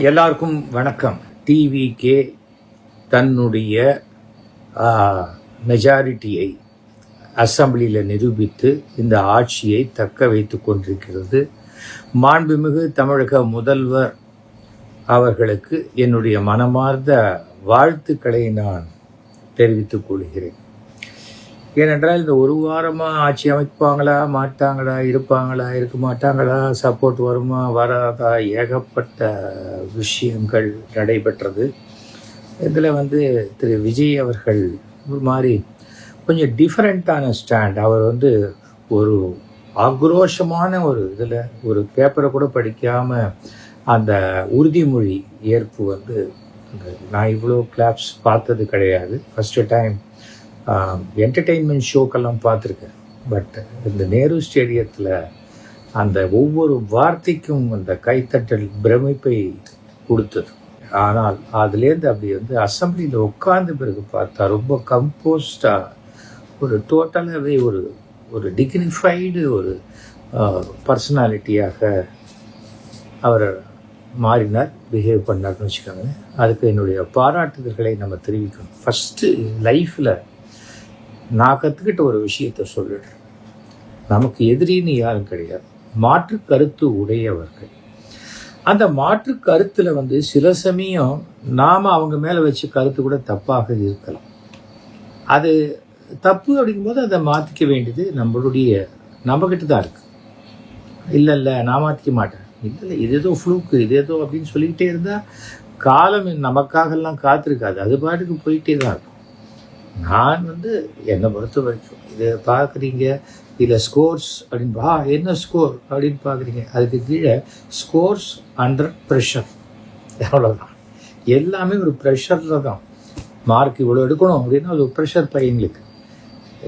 எல்லாருக்கும் வணக்கம். டிவிகே தன்னுடைய மெஜாரிட்டியை அசம்பிளியில் நிரூபித்து இந்த ஆட்சியை தக்க வைத்து கொண்டிருக்கிறது. மாண்புமிகு தமிழக முதல்வர் அவர்களுக்கு என்னுடைய மனமார்ந்த வாழ்த்துக்களை நான் தெரிவித்துக் கொள்கிறேன். ஏனென்றால் இந்த ஒரு வாரமாக ஆட்சி அமைப்பாங்களா மாட்டாங்களா, இருப்பாங்களா இருக்க மாட்டாங்களா, சப்போர்ட் வருமா வராதா, ஏகப்பட்ட விஷயங்கள் நடைபெற்றது. இதில் திரு விஜய் அவர்கள் ஒரு மாதிரி கொஞ்சம் டிஃப்ரெண்ட்டான ஸ்டாண்ட். அவர் ஒரு ஆக்ரோஷமான ஒரு இதில் ஒரு பேப்பரை கூட படிக்காமல் அந்த உறுதிமொழி ஏற்பு நான் இவ்வளோ கிளாப்ஸ் பார்த்தது கிடையாது. ஃபஸ்ட்டு டைம் என்டர்டெயின்மெண்ட் ஷோக்கெல்லாம் பார்த்துருக்கேன். பட் இந்த நேரு ஸ்டேடியத்தில் அந்த ஒவ்வொரு வார்த்தைக்கும் அந்த கைத்தட்டல் பிரமிப்பை கொடுத்தது. ஆனால் அதுலேருந்து அப்படி அசம்பிளியில் உட்கார்ந்த பிறகு பார்த்தா ரொம்ப கம்போஸ்டாக ஒரு டோட்டலாகவே ஒரு டிக்னிஃபைடு ஒரு பர்சனாலிட்டியாக அவர் மாறினார், பிஹேவ் பண்ணார்னு வச்சுக்கோங்க. அதுக்கு என்னுடைய பாராட்டுதல்களை நம்ம தெரிவிக்கணும். ஃபஸ்ட்டு லைஃப்பில் நான் கற்றுக்கிட்ட ஒரு விஷயத்தை சொல்லிடுறேன். நமக்கு எதிரின்னு யாரும் கிடையாது, மாற்று கருத்து உடையவர்கள். அந்த மாற்று கருத்தில் சில சமயம் நாம் அவங்க மேலே வச்ச கருத்து கூட தப்பாக இருக்கலாம். அது தப்பு அப்படிங்கும்போது அதை மாற்றிக்க வேண்டியது நம்மக்கிட்ட தான் இருக்குது. இல்லை நான் மாற்றிக்க மாட்டேன், இல்லை இது ஏதோ ஃப்ளூக்கு, இது ஏதோ அப்படின்னு சொல்லிக்கிட்டே இருந்தால் காலம் நமக்காகலாம் காத்திருக்காது, அது பாட்டுக்கு போயிட்டே தான் இருக்கும். நான் என்னை பொறுத்த வரைக்கும் இதை பார்க்குறீங்க, இதில் ஸ்கோர்ஸ் அப்படின்னு என்ன ஸ்கோர் அப்படின்னு பார்க்குறீங்க, அதுக்கு கீழே ஸ்கோர்ஸ் அண்டர் ப்ரெஷர், அவ்வளோதான். எல்லாமே ஒரு ப்ரெஷரில் தான். மார்க் இவ்வளோ எடுக்கணும் அப்படின்னா அது ஒரு ப்ரெஷர் பையங்களுக்கு.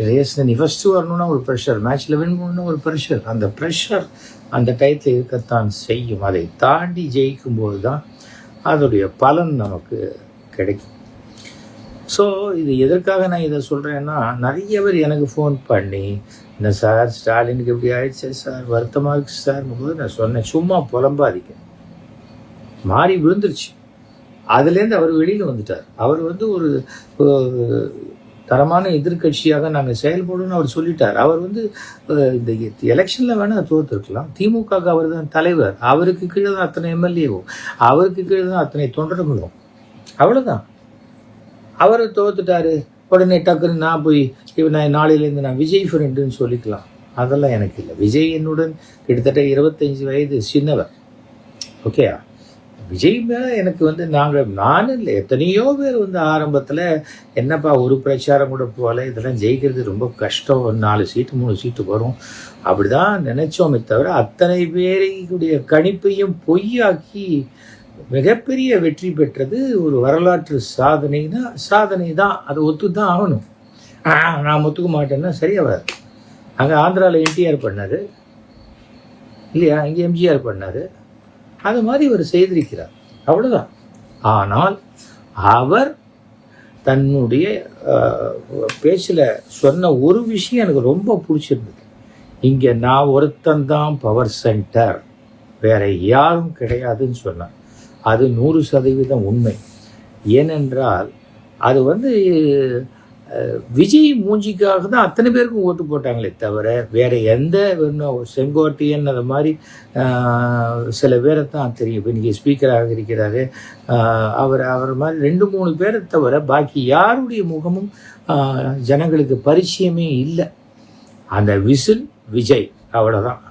ரேஸில் நீ ஃபஸ்ட்டு வரணுன்னா ஒரு ப்ரெஷர், மேட்ச்சில் வின் பண்ணணுன்னா ஒரு ப்ரெஷர். அந்த ப்ரெஷர் அந்த டயத்தில் இருக்கத்தான் செய்யும். அதை தாண்டி ஜெயிக்கும்போது தான் அதோடைய பலன் நமக்கு கிடைக்கும். ஸோ இது எதற்காக நான் இதை சொல்கிறேன்னா, நிறைய பேர் எனக்கு ஃபோன் பண்ணி, என்ன சார் ஸ்டாலினுக்கு எப்படி ஆயிடுச்சு சார், வருத்தமாக இருக்கு சார் போது நான் சொன்னேன், சும்மா புலம்பாதிக்க, மாறி விழுந்துருச்சு. அதுலேருந்து அவர் வெளியில் வந்துட்டார். அவர் ஒரு தரமான எதிர்கட்சியாக நாங்கள் செயல்படணும்னு அவர் சொல்லிட்டார். அவர் இந்த எலெக்ஷனில் வேணால் தோற்றுருக்கலாம். திமுகவுக்கு அவர் தான் தலைவர், அவருக்கு கீழே தான் அத்தனை எம்எல்ஏவும், அவருக்கு கீழே தான் அத்தனை தொண்டர்களும், அவ்வளோதான். அவர் தோத்துட்டாரு, உடனே டக்குன்னு நான் போய் நான் நாளையிலேருந்து நான் விஜய் ஃப்ரெண்டுன்னு சொல்லிக்கலாம். அதெல்லாம் எனக்கு இல்லை. விஜய் என்னுடன் கிட்டத்தட்ட 25 வயது சின்னவர். ஓகேயா? விஜய் மேலே எனக்கு நானும் இல்லை, எத்தனையோ பேர் ஆரம்பத்தில் என்னப்பா ஒரு பிரச்சாரம் கூட போகல, இதெல்லாம் ஜெயிக்கிறது ரொம்ப கஷ்டம், 4 சீட்டு 3 சீட்டு வரும் அப்படி தான் நினச்சோமே தவிர, அத்தனை பேரையுடைய கணிப்பையும் பொய்யாக்கி மிகப்பெரிய வெற்றி பெற்றது ஒரு வரலாற்று சாதனை தான். அதை ஒத்து தான் ஆகணும். நான் ஒத்துக்க மாட்டேன்னா சரியா வராது. அங்கே ஆந்திராவில் என்டிஆர் பண்ணார் இல்லையா, இங்கே எம்ஜிஆர் பண்ணார். அது மாதிரி அவர் செய்திருக்கிறார், அவ்வளோதான். ஆனால் அவர் தன்னுடைய பேச்சில் சொன்ன ஒரு விஷயம் எனக்கு ரொம்ப பிடிச்சிருந்தது. இங்கே நான் ஒருத்தந்தான் பவர் சென்டர், வேற யாரும் கிடையாதுன்னு சொன்னார். அது 100% உண்மை. ஏனென்றால் அது விஜய் மூஞ்சிக்காக தான் அத்தனை பேருக்கும் ஓட்டு போட்டாங்களே தவிர வேற எந்த செங்கோட்டையன் அது மாதிரி சில பேரை தான் தெரியும். இப்போ இன்றைக்கி ஸ்பீக்கராக இருக்கிறாரு அவர் மாதிரி 2-3 பேரை தவிர பாக்கி யாருடைய முகமும் ஜனங்களுக்கு பரிச்சயமே இல்லை. அந்த விசில் விஜய், அவ்வளோதான்.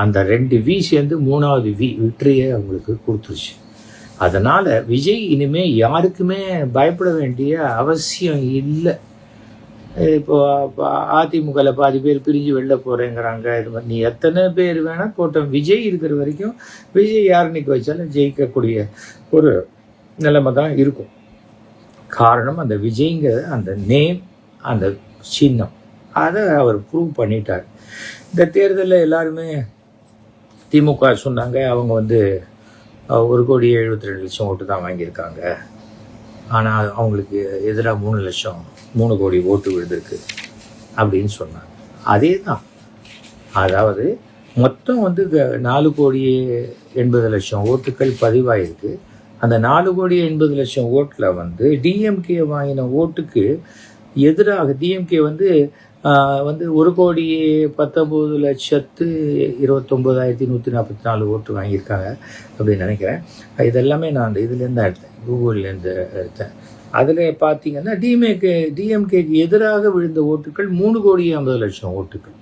அந்த 2 வி சேர்ந்து 3வது விக்டரியை அவங்களுக்கு கொடுத்துருச்சு. அதனால் விஜய் இனிமேல் யாருக்குமே பயப்பட வேண்டிய அவசியம் இல்லை. இப்போ அதிமுகவில் பாதி பேர் பிரிஞ்சு வெளில போகிறேங்கிறாங்க. இது மாதிரி நீ எத்தனை பேர் வேணால் போட்டோம், விஜய் இருக்கிற வரைக்கும் விஜய் யார் நிற்க வச்சாலும் ஜெயிக்கக்கூடிய ஒரு நிலைமை தான் இருக்கும். காரணம் அந்த விஜய்ங்கிற அந்த நேம், அந்த சின்னம், அதை அவர் ப்ரூவ் பண்ணிட்டார். இந்த தேர்தலில் எல்லாருமே திமுக சொன்னாங்க, அவங்க 1,72,00,000 ஓட்டு தான் வாங்கியிருக்காங்க. ஆனால் அவங்களுக்கு எதிராக 3 கோடி ஓட்டு விழுந்திருக்கு அப்படின்னு சொன்னாங்க. அதே தான். அதாவது மொத்தம் 4,80,00,000 ஓட்டுக்கள் பதிவாயிருக்கு. அந்த 4,80,00,000 ஓட்டில் வந்து டிஎம்கே வாங்கின ஓட்டுக்கு எதிராக டிஎம்கே வந்து 1,19,29,144 ஓட்டு வாங்கியிருக்காங்க அப்படின்னு நினைக்கிறேன். இதெல்லாமே நான் அந்த இதுலேருந்து தான் எடுத்தேன், கூகுள்லேருந்து எடுத்தேன். அதில் பார்த்தீங்கன்னா டிஎம்கேக்கு எதிராக விழுந்த ஓட்டுகள் 3,50,00,000 ஓட்டுகள்.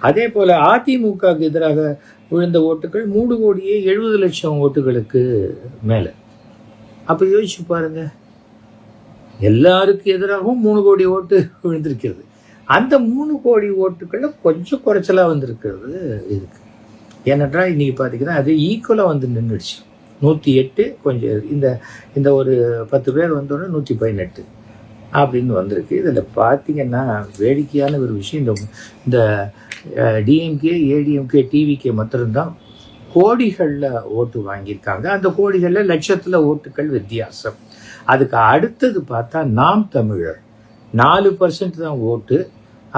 அதே போல் அதிமுகவுக்கு எதிராக விழுந்த ஓட்டுகள் 3,70,00,000 ஓட்டுகளுக்கு மேலே. அப்போ யோசிச்சு பாருங்க, எல்லாருக்கும் எதிராகவும் 3 கோடி ஓட்டு விழுந்திருக்கிறது. அந்த 3 கோடி ஓட்டுகளில் கொஞ்சம் குறைச்சலாக வந்திருக்கிறது இருக்கு. ஏனென்றால் இன்றைக்கி பார்த்தீங்கன்னா அது ஈக்குவலாக வந்து நின்றுடுச்சு. 108 கொஞ்சம் இந்த ஒரு 10 பேர் வந்தோடனே 118 அப்படின்னு வந்திருக்கு. இதில் பார்த்தீங்கன்னா வேடிக்கையான ஒரு விஷயம், இந்த டிஎம்கே, ஏடிஎம்கே, டிவிகே மாத்திரம்தான் கோடிகளில் ஓட்டு வாங்கியிருக்காங்க. அந்த கோடிகளில் லட்சத்தில் ஓட்டுகள் வித்தியாசம். அதுக்கு அடுத்தது பார்த்தா நாம் தமிழர் 4% தான் ஓட்டு.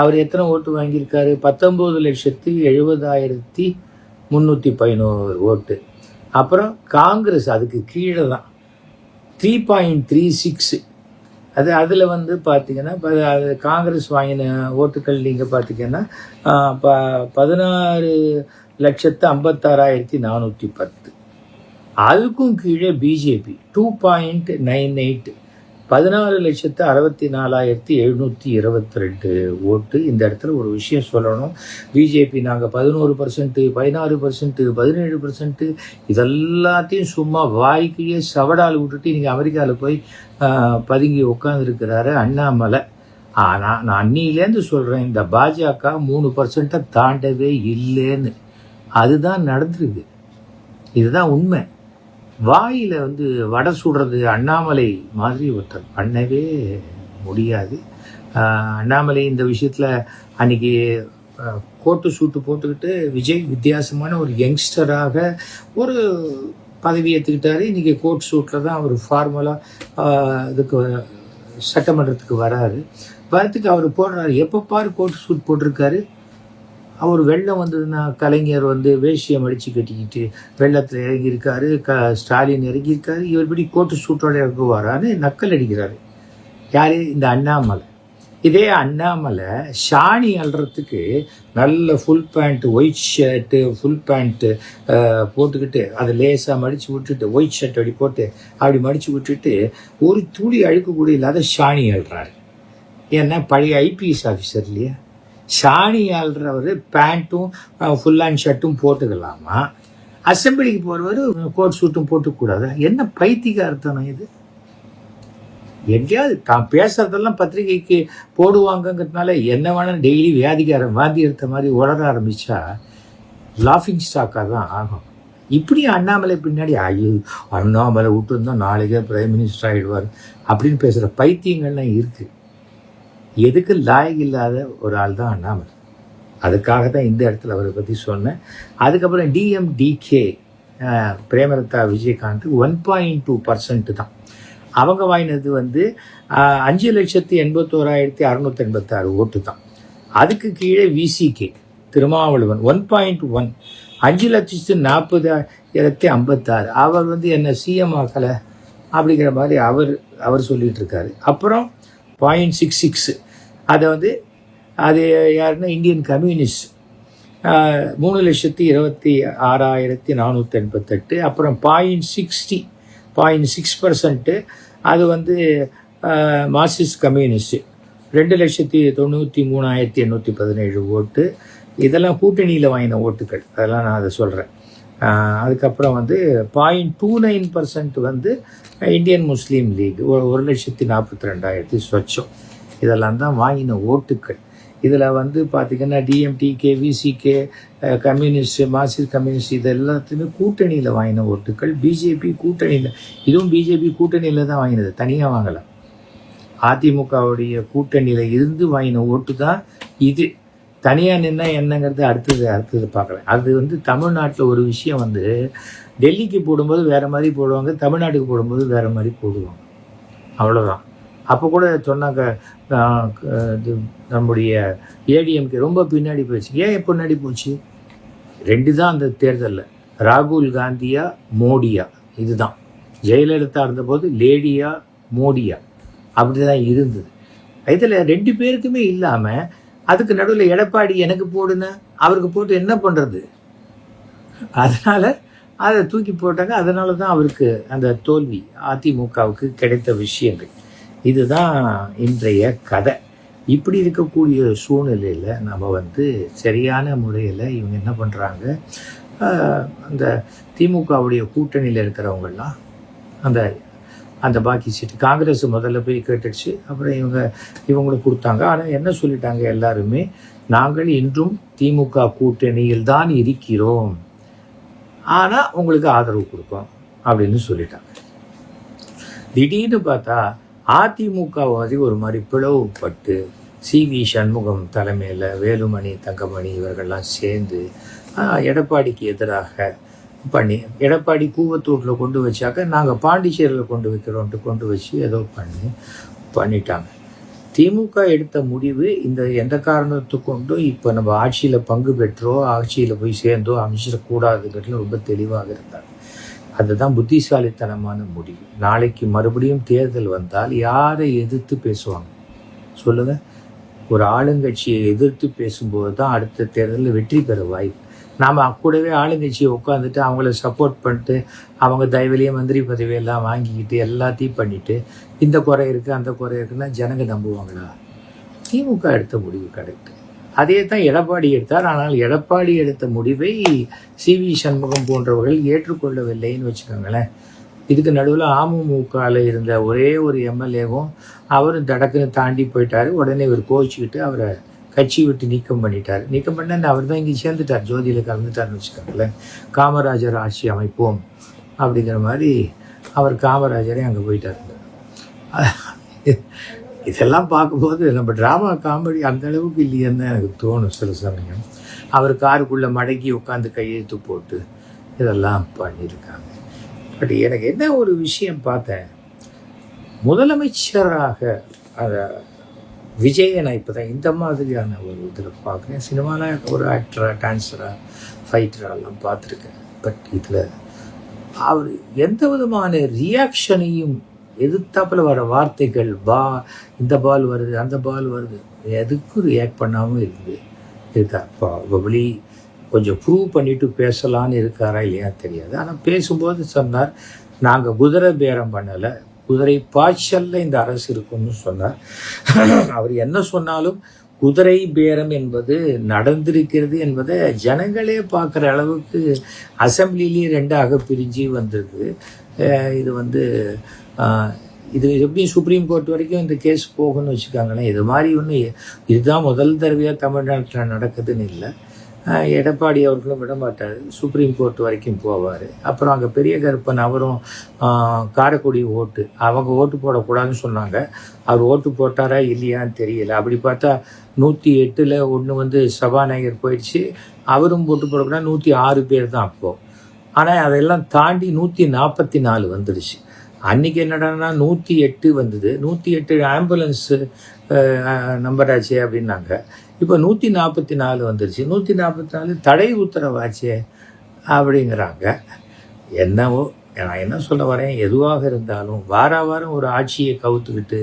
அவர் எத்தனை ஓட்டு வாங்கியிருக்காரு? 19,70,311 ஓட்டு. அப்புறம் காங்கிரஸ் அதுக்கு கீழே தான் 3.36. அதில் வந்து பார்த்திங்கன்னா காங்கிரஸ் வாங்கின ஓட்டுகள் நீங்கள் பார்த்திங்கன்னா 16,56,410. அதுக்கும் கீழே பிஜேபி 2.98, 14,64,722 ஓட்டு. இந்த இடத்துல ஒரு விஷயம் சொல்லணும். பிஜேபி நாங்கள் 11%, 16%, 17% இதெல்லாத்தையும் சும்மா வாய்க்கையே சவடால் விட்டுட்டு நீங்கள் அமெரிக்காவில் போய் பதுங்கி உட்காந்துருக்கிறாரு அண்ணாமலை. ஆனால் நான் அன்னிலேருந்து சொல்கிறேன், இந்த பாஜக 3% தாண்டவே இல்லைன்னு. அதுதான் நடந்திருக்கு. இதுதான் உண்மை. வாயில் வந்து வடை சுடுறது அண்ணாமலை மாதிரி ஒருத்தர் பண்ணவே முடியாது. அண்ணாமலை இந்த விஷயத்தில் அன்றைக்கி கோட்டு சூட்டு போட்டுக்கிட்டு விஜய் வித்தியாசமான ஒரு யங்ஸ்டராக ஒரு பதவி ஏற்றுக்கிட்டாரு. இன்றைக்கி கோட் சூட்டில் தான் அவர் ஃபார்மலாக இதுக்கு சட்டமன்றத்துக்கு வரத்துக்கு அவர் போடுறாரு. எப்போ பாரு கோட்டு சூட் போட்டிருக்காரு. அவர் வெள்ளம் வந்ததுன்னா கலைஞர் வந்து வேஷ்யம் அடித்து கட்டிக்கிட்டு வெள்ளத்தில் இறங்கியிருக்காரு, ஸ்டாலின் இறங்கியிருக்காரு. இவர் இப்படி கோட்டு சூட்டோட இறங்குவாரான்னு நக்கல் அடிக்கிறாரு. யார்? இந்த அண்ணாமலை. இதே அண்ணாமலை ஷாணி அல்றதுக்கு நல்ல full pant, white shirt, full pant போட்டுக்கிட்டு அதை லேசாக மடித்து விட்டுட்டு, ஒயிட் ஷர்ட் அப்படி போட்டு அப்படி மடித்து விட்டுட்டு ஒரு துளி அழுக்கு கூட இல்லாத ஷாணி அல்றாரு. ஏன்னா பழைய ஐபிஎஸ் ஆஃபீஸர் இல்லையா? ஷாணி ஆள்றவர் பேண்ட்டும் ஃபுல் ஹேண்ட் ஷர்ட்டும் போட்டுக்கலாமா? அசம்பிளிக்கு போகிறவர் கோட் சூட்டும் போட்டுக்கூடாது. என்ன பைத்தியக்காரத்தனம் இது? எங்கேயாவது தான் பேசுறதெல்லாம் பத்திரிகைக்கு போடுவாங்கங்கிறதுனால என்ன வேணாலும் டெய்லி வியாதிக்காரன் வாந்தி எடுத்த மாதிரி உளர ஆரம்பித்தா லாஃபிங் ஸ்டாக்காக தான் ஆகும். இப்படி அண்ணாமலை பின்னாடி அண்ணாமலை விட்டுருந்தா நாளைக்கே பிரைம் மினிஸ்டர் ஆகிடுவார் அப்படின்னு பேசுகிற பைத்தியங்கள்லாம் இருக்குது. எதுக்கு லாயக் இல்லாத ஒரு ஆள் தான் அண்ணாமலை. அதுக்காக தான் இந்த இடத்துல அவரை பற்றி சொன்னேன். அதுக்கப்புறம் டிஎம்டிகே பிரேமலதா விஜயகாந்த் 1.2% தான். அவங்க வாங்கினது வந்து 5,81,686 ஓட்டு தான். அதுக்கு கீழே விசிகே திருமாவளவன் 1.1, 5,40,056. அவர் வந்து என்ன சிஎம் ஆக்கலை அப்படிங்கிற மாதிரி அவர் சொல்லிட்டு இருக்காரு. அப்புறம் 0.66 அதை வந்து அது யாருன்னா இந்தியன் கம்யூனிஸ்ட் 3,26,488. அப்புறம் 0.6% அது வந்து மார்க்சிஸ்ட் கம்யூனிஸ்ட் 2,93,817 ஓட்டு. இதெல்லாம் கூட்டணியில் வாங்கின ஓட்டுகள், அதெல்லாம் நான் அதை சொல்கிறேன். அதுக்கப்புறம் வந்து 0.29% வந்து இந்தியன் முஸ்லீம் லீக் 1,42,000 சொச்சம். இதெல்லாம் தான் வாங்கின ஓட்டுக்கள். இதில் வந்து பார்த்திங்கன்னா DMDK, VCK, communist, Marxist communist இது எல்லாத்தையுமே கூட்டணியில் வாங்கின ஓட்டுக்கள். பிஜேபி கூட்டணியில், இதுவும் பிஜேபி கூட்டணியில் தான் வாங்கினது, தனியாக வாங்கலாம். அதிமுகவுடைய கூட்டணியில் இருந்து வாங்கின ஓட்டு தான் இது. தனியாக நின்னா என்னங்கிறது அடுத்தது பார்க்கலாம். அது வந்து தமிழ்நாட்டில் ஒரு விஷயம் வந்து டெல்லிக்கு போடும்போது வேறு மாதிரி போடுவாங்க, தமிழ்நாட்டுக்கு போடும்போது வேறு மாதிரி போடுவாங்க, அவ்வளோதான். அப்போ கூட சொன்னாங்க நம்முடைய ஏடிஎம்கே ரொம்ப பின்னாடி போயிடுச்சு. ஏன் பின்னாடி போச்சு? 2 தான் அந்த தேர்தலில், ராகுல் காந்தியா மோடியா, இதுதான். ஜெயலலிதா இருந்தபோது லேடியா மோடியா அப்படி தான் இருந்தது. இதில் 2 பேருக்குமே இல்லாமல் அதுக்கு நடுவில் எடப்பாடி எனக்கு போடுன்னு அவருக்கு போட்டு என்ன பண்ணுறது? அதனால் அதை தூக்கி போட்டாங்க. அதனால தான் அவருக்கு அந்த தோல்வி அதிமுகவுக்கு கிடைத்த விஷயங்கள். இதுதான் இன்றைய கதை. இப்படி இருக்கக்கூடிய சூழ்நிலையில் நம்ம சரியான முறையில் இவங்க என்ன பண்ணுறாங்க, அந்த திமுகவுடைய கூட்டணியில் இருக்கிறவங்கெல்லாம் அந்த அந்த பாக்கி சீட்டு காங்கிரஸ் முதல்ல போய் கேட்டுடுச்சு. அப்புறம் இவங்களுக்கு கொடுத்தாங்க. ஆனால் என்ன சொல்லிட்டாங்க எல்லாருமே, நாங்கள் இன்றும் திமுக கூட்டணியில் தான் இருக்கிறோம், ஆனால் உங்களுக்கு ஆதரவு கொடுப்போம் அப்படின்னு சொல்லிட்டாங்க. திடீர்னு பார்த்தா அதிமுக ஒரு மாதிரி பிளவுபட்டு CV சண்முகம் தலைமையில் வேலுமணி தங்கமணி இவர்கள்லாம் சேர்ந்து எடப்பாடிக்கு எதிராக பண்ணி, எடப்பாடி கூவத்தூரில் கொண்டு வச்சாக்க நாங்கள் பாண்டிச்சேரியில் கொண்டு வைக்கிறோன்ட்டு கொண்டு வச்சு ஏதோ பண்ணிட்டாங்க. திமுக எடுத்த முடிவு இந்த எந்த காரணத்தை கொண்டும் இப்போ நம்ம ஆட்சியில் பங்கு பெற்றோ ஆட்சியில் போய் சேர்ந்தோ அமைச்சிடக்கூடாதுங்கிறது ரொம்ப தெளிவாக இருந்தாங்க. அதுதான் புத்திசாலித்தனமான முடிவு. நாளைக்கு மறுபடியும் தேர்தல் வந்தால் யாரை எதிர்த்து பேசுவாங்க சொல்லுங்கள்? ஒரு ஆளுங்கட்சியை எதிர்த்து பேசும்போது தான் அடுத்த தேர்தலில் வெற்றி பெற வாய்ப்பு. நாம் கூடவே ஆளுங்கட்சியை உட்காந்துட்டு அவங்கள சப்போர்ட் பண்ணிட்டு அவங்க தயவுலேயே மந்திரி பதவியெல்லாம் வாங்கிக்கிட்டு எல்லாத்தையும் பண்ணிவிட்டு இந்த குறை இருக்குது அந்த குறை இருக்குன்னா ஜனங்க நம்புவாங்களா? திமுக எடுத்த முடிவு கரெக்டு. அதே தான் எடப்பாடி எடுத்தார். ஆனால் எடப்பாடி எடுத்த முடிவை CV சண்முகம் போன்றவர்கள் ஏற்றுக்கொள்ளவில்லைன்னு வச்சுக்கோங்களேன். இதுக்கு நடுவில் அமமுகவில் இருந்த ஒரே ஒரு MLAவும் அவரும் தடக்குன்னு தாண்டி போயிட்டார். உடனே இவர் கோவிச்சுக்கிட்டு அவரை கட்சி விட்டு நீக்கம் பண்ணிட்டார். நீக்கம் பண்ண அவர் தான் இங்கே சேர்ந்துட்டார், ஜோதியில் கலந்துட்டார்னு வச்சுக்கோங்களேன். காமராஜர் ஆட்சி அமைப்போம் அப்படிங்கிற மாதிரி அவர் காமராஜரே அங்கே போயிட்டார். இதெல்லாம் பார்க்கும்போது நம்ம ட்ராமா காமெடி அந்த அளவுக்கு இல்லையன்னு தான் எனக்கு தோணும் சில சமயம். அவர் காருக்குள்ளே மடக்கி உட்காந்து கையெழுத்து போட்டு இதெல்லாம் பண்ணியிருக்காங்க. பட் எனக்கு என்ன ஒரு விஷயம் பார்த்தேன், முதலமைச்சராக அதை விஜயை நான் இப்போ தான் இந்த மாதிரியான ஒரு இதில் பார்க்குறேன். சினிமாவில் ஒரு ஆக்டராக டான்ஸராக ஃபைட்டரெல்லாம் பார்த்துருக்கேன். பட் இதில் அவர் எந்த விதமான ரியாக்ஷனையும் எதிர்த்தாப்பில் வர வார்த்தைகள் இந்த பால் வருது அந்த பால் வருது எதுக்கும் ரியாக்ட் பண்ணாமல் இருக்கா. பப்ளி கொஞ்சம் ப்ரூவ் பண்ணிவிட்டு பேசலான்னு இருக்காரா இல்லையா தெரியாது. ஆனால் பேசும்போது சொன்னார், நாங்கள் குதிரை பேரம் பண்ணலை, குதிரை பாய்ச்சலில் இந்த அரசு இருக்குன்னு சொன்னார். அவர் என்ன சொன்னாலும் குதிரை பேரம் என்பது நடந்திருக்கிறது என்பதை ஜனங்களே பார்க்குற அளவுக்கு அசம்பிளிலேயே 2ஆக பிரிஞ்சு வந்திருக்கு. இது எப்படி சுப்ரீம் கோர்ட் வரைக்கும் இந்த கேஸ் போகுன்னு வச்சுக்காங்களேன். இது மாதிரி இதுதான் முதல் தடவையாக தமிழ்நாட்டில் நடக்குதுன்னு இல்லை. எடப்பாடி அவர்களும் விட மாட்டார், சுப்ரீம் கோர்ட் வரைக்கும் போவார். அப்புறம் அங்கே பெரிய கருப்பன் அவரும் காரைக்குடி அவங்க ஓட்டு போடக்கூடாதுன்னு சொன்னாங்க. அவர் ஓட்டு போட்டாரா இல்லையான்னு தெரியல. அப்படி பார்த்தா 108ல் ஒன்று சபாநாயகர் போயிடுச்சு, அவரும் ஓட்டு போடக்கூடாது. 106 பேர் தான் அப்போது. ஆனால் அதெல்லாம் தாண்டி 144 வந்துடுச்சு. அன்றைக்கி என்னடானா 108 வந்தது. 108 ஆம்புலன்ஸு நம்பர் ஆச்சு அப்படின்னாங்க. இப்போ 144 வந்துடுச்சு. 144 தடை உத்தரவாச்சே அப்படிங்கிறாங்க. என்னவோ நான் என்ன சொல்ல வரேன், எதுவாக இருந்தாலும் வாரம் ஒரு ஆட்சியை கவுத்துக்கிட்டு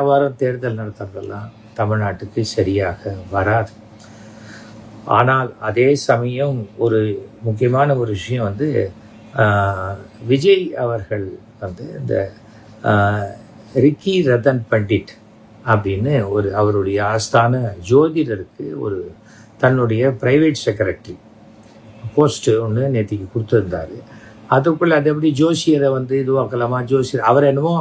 வாரம் தேர்தல் நடத்துறதெல்லாம் தமிழ்நாட்டுக்கு சரியாக வராது. ஆனால் அதே சமயம் ஒரு முக்கியமான ஒரு விஷயம் விஜய் அவர்கள் இந்த ரிக்கி ரத்தன் பண்டிட் அப்படின்னு அவருடைய ஆஸ்தான ஜோதிடருக்கு தன்னுடைய ப்ரைவேட் செக்ரட்டரி போஸ்ட்டு ஒன்று நேற்றுக்கு கொடுத்துருந்தார். அதுக்குள்ளே அது எப்படி ஜோசியரை இதுவாக்கலாமா, ஜோசியர் அவர் என்னமோ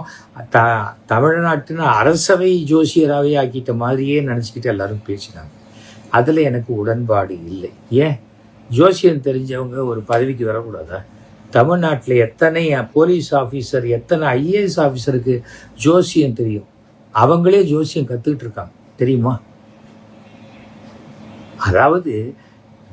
தமிழ்நாட்டின் அரசவை ஜோசியராகவே ஆக்கிட்ட மாதிரியே நினச்சிக்கிட்டு எல்லாரும் பேசினாங்க. அதில் எனக்கு உடன்பாடு இல்லை. ஏன் ஜோசியம் தெரிஞ்சவங்க ஒரு பதவிக்கு வரக்கூடாதா? தமிழ்நாட்டில் எத்தனை போலீஸ் ஆஃபீஸர், எத்தனை IAS ஆஃபீஸருக்கு ஜோசியம் தெரியும்? அவங்களே ஜோசியம் கற்றுக்கிட்டு இருக்காங்க தெரியுமா? அதாவது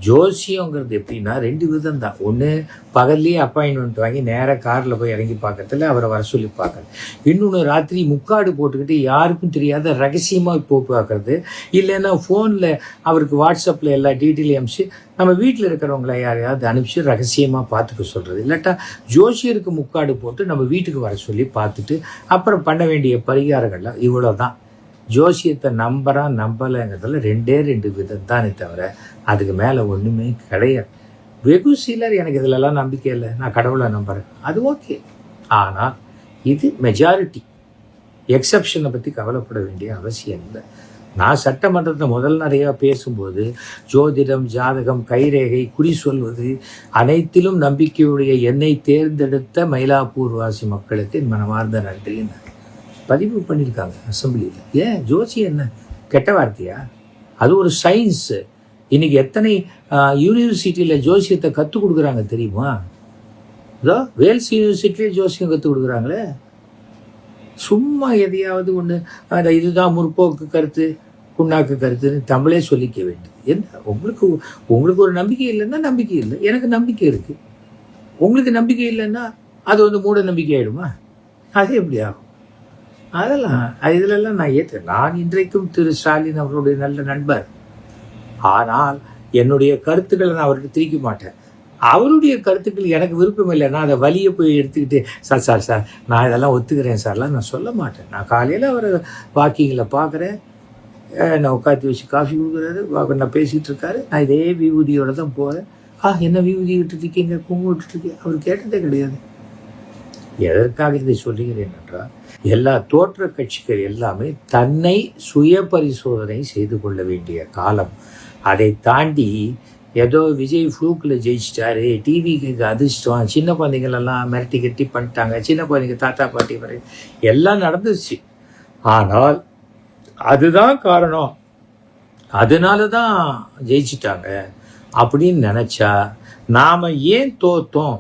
ஜோசியங்கிறது எப்படின்னா 2 விதம் தான். ஒன்று பகல்லையே அப்பாயின்மெண்ட் வாங்கி நேராக காரில் போய் இறங்கி பார்க்கறதுல அவரை வர சொல்லி பார்க்கறது. இன்னொன்று ராத்திரி முக்காடு போட்டுக்கிட்டு யாருக்கும் தெரியாத ரகசியமாக போய் பார்க்கறது. இல்லைன்னா ஃபோனில் அவருக்கு வாட்ஸ்அப்பில் எல்லா டீட்டெயிலையும் அனுப்பிச்சு நம்ம வீட்டில் இருக்கிறவங்கள யாரையாவது அனுப்பிச்சு ரகசியமாக பார்த்துக்க சொல்கிறது. இல்லாட்டா ஜோசியருக்கு முக்காடு போட்டு நம்ம வீட்டுக்கு வர சொல்லி பார்த்துட்டு அப்புறம் பண்ண வேண்டிய பரிகாரங்கள்லாம் இவ்வளோ தான். ஜோசியத்தை நம்பலைங்கிறதுல 2 விதம் தானே தவிர அதுக்கு மேலே ஒன்றுமே கிடையாது. வெகு சிலர் எனக்கு இதிலெல்லாம் நம்பிக்கை இல்லை, நான் கடவுளை நம்புகிறேன், அது ஓகே. ஆனால் இது மெஜாரிட்டி. எக்ஸப்ஷனை பற்றி கவலைப்பட வேண்டிய அவசியம் இல்லை. நான் சட்டமன்றத்தை நிறையா பேசும்போது ஜோதிடம், ஜாதகம், கைரேகை, குறி சொல்வது அனைத்திலும் நம்பிக்கையுடைய என்னை தேர்ந்தெடுத்த மயிலாப்பூர்வாசி மக்களுக்கு என் மனமார்ந்த நன்றின்னு பதிவு பண்ணியிருக்காங்க அசம்பிளியில். ஏன் ஜோசியம் என்ன கெட்ட வார்த்தையா? அது ஒரு சயின்ஸு. இன்றைக்கி எத்தனை யூனிவர்சிட்டியில் ஜோசியத்தை கற்றுக் கொடுக்குறாங்க தெரியுமா? இதோ வேல்ஸ் யூனிவர்சிட்டியிலே ஜோசியம் கற்றுக் கொடுக்குறாங்களே. சும்மா எதையாவது ஒன்று இதுதான் முற்போக்கு கருத்து, புண்ணாக்கு கருத்துன்னு தமிழே சொல்லிக்க வேண்டும். என்ன உங்களுக்கு ஒரு நம்பிக்கை இல்லைன்னா நம்பிக்கை இல்லை, எனக்கு நம்பிக்கை இருக்குது. உங்களுக்கு நம்பிக்கை இல்லைன்னா அது மூட நம்பிக்கை ஆகிடுமா? அது எப்படி ஆகும்? அதெல்லாம் இதிலெல்லாம் நான் ஏற்றேன். நான் இன்றைக்கும் திரு ஸ்டாலின் அவருடைய நல்ல நண்பர். ஆனால் என்னுடைய கருத்துக்களை நான் அவர்கிட்ட திரிக்க மாட்டேன். அவருடைய கருத்துக்கள் எனக்கு விருப்பம் இல்லை. நான் அதை வழியை போய் எடுத்துக்கிட்டு சார் நான் இதெல்லாம் ஒத்துக்கிறேன் சார்லாம் நான் சொல்ல மாட்டேன். நான் காலையில் அவரை வாக்கிங்கில் பார்க்குறேன், நான் உட்காந்து வச்சு காஃபி கொடுக்குறாரு, நான் பேசிகிட்டு இருக்காரு, நான் இதே விபூதியோடு தான் போகிறேன். என்ன விபூதி விட்டுருக்கீங்க, குங்குமம் விட்டுருக்கீங்க, அவர் கேட்டதே கிடையாது. எதற்காக இதை சொல்லுகிறேன் என்றால், எல்லா தோற்ற கட்சிகள் எல்லாமே தன்னை சுய பரிசோதனை செய்து கொள்ள வேண்டிய காலம். அதை தாண்டி ஏதோ விஜய் ஃப்ளூக்கில் ஜெயிச்சிட்டாரு, டிவிக்கு அதிர்ஷ்டம், சின்ன குழந்தைங்களெல்லாம் மிரட்டி கட்டி பண்ணிட்டாங்க, சின்ன குழந்தைங்க தாத்தா பாட்டி வரை எல்லாம் நடந்துச்சு. ஆனால் அதுதான் காரணம், அதனால தான் ஜெயிச்சிட்டாங்க அப்படின்னு நினச்சா நாம் ஏன் தோத்தோம்